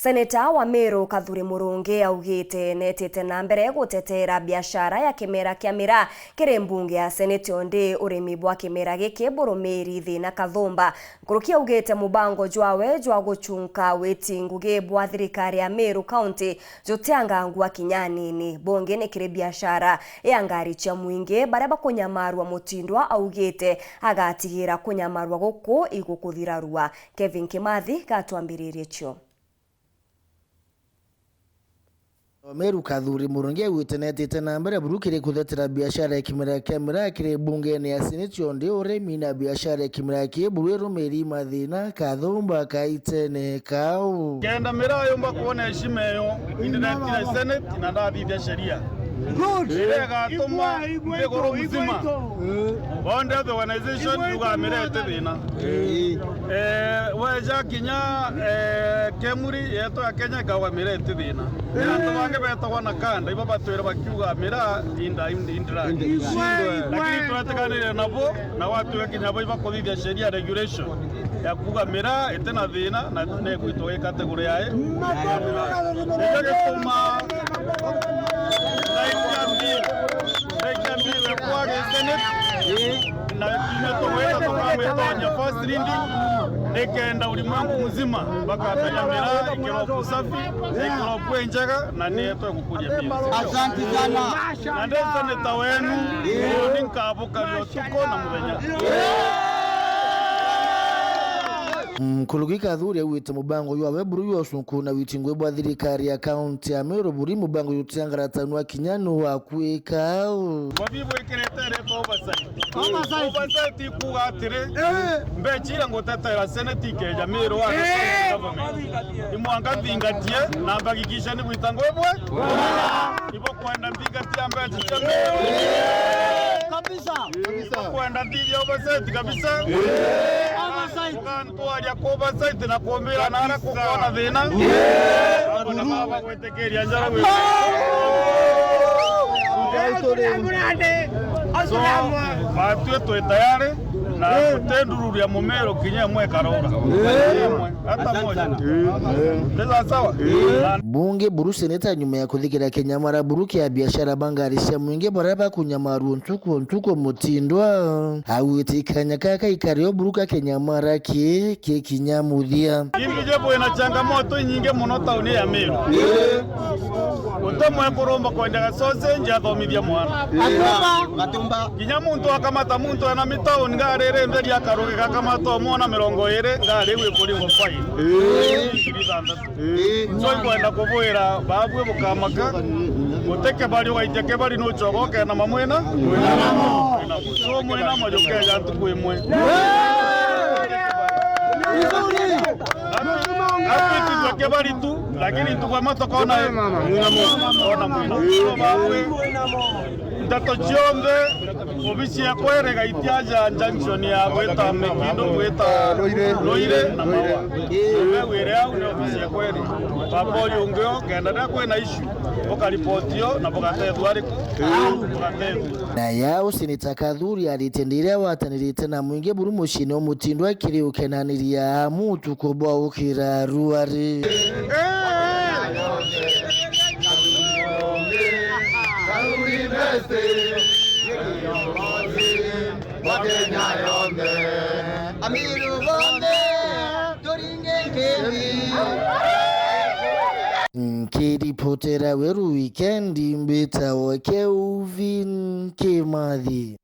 Seneta wa Meru Kathure Murungi augite netete na mbere gutetera biashara ya kimera kia mira kiri mbunge ya Senate onde urimi bwa kimera giki burumiri thina kathumba nkurukia augite mubango jwawe jwa guchunka weti ngugi bwa thirikari ya Meru County jutianga ngwa kinyanini bonge ni kiri biashara ya ngari cha mwingi baria bakunyamarwa mutindwa augite agatigira kunyamarwa guku igukuthirarua. Kevin Kimathi gatwambiririe cio. Meru Kathure Murungi augite na mbere burukire kuthetera biashara ya kimera kia mira kiri bungeni ya Senate onde urimi na biashara ya kimera kia burweru meri mathina kathumba kaitene kau kenda mira yomba kuona heshima yo indira Senate na ndathithia sheria good gatuma ngoro mzima Bond the organization yugamirete thina weja kinya kemuri yeto ya Kenya gawamirete thina nto bange betagwa na kanda ibo batwera bakiuga mira indira lakini twateganire nabo na watu wa Kenya bo bakuthithia sheria regulation ya kuga mira etena thina na ne kuitoe category yae ndio gituma na kimetoka tukametonya first reading nekenda ulimwengu mzima mpaka Kanyamira ikiro kusafi ikiro kwenjaga na neto kukuja pia. Asante sana. Na ndio seneta wenu ninkabuka yotuko na mubenya. Mkuluki Kathure augite mubango ywawe buru yosunku na witingwe bwa thirikari ya county ya Meru buri mubango yutiangaratanwa kinyano wa kwika babibo ikiretere oversight kugatire mbechira ngotetera senate ikeja Meru wa government imwanga thingatie na bagikisha ni gwitango bwe ibo kwenda thingatia mbechi kabisa kwenda thithia oversight kabisa ya kuba site na kuombera na ara kuona thina abo na baba gwetekeria njara gwe batwe twe tayari na kutendururia mumero kinya mwe karora hata moja ndio sawa bunge buru seneta nyuma ya kuthikira Kenyamara buruki ya biashara bangarisha mwingi baraba kunyamaru ntuko mutindwa augite kanya kaka ikario buruka Kenyamara ke kinyamuthia imije bwe na changamoto nyingi muno tauni ya Meru utomwe kuromba kwenda sose nje athomithia mwana gatumba kinya muntu akamata muntu ana mitauni ngarere nderi akaruge kakamata mwana 20 ngare gwe kuringo fai so kwenda kuvuira babwe bukamaka muteke bali waiteke bali no chogoke na mamwena na so mwena majoke ya tukwemwe Apiti bali tu lakini tukwa matoko ona mwena babwe ndato chionde obisi ya kwerega itiaja junction ya gweta mekindo gweta loire na mawa were au ne obisi ya kwere papo yongeo kenda na kwena issue okalipotio na bogatetwa ariko na yao Seneta Kathure alitendira watanirite na mwingi buru mushine omutindwa kiri ukenaniria mutu kubwa ukira ruari Kiripotera weru weekend mbeta wa Kevin Kimathi.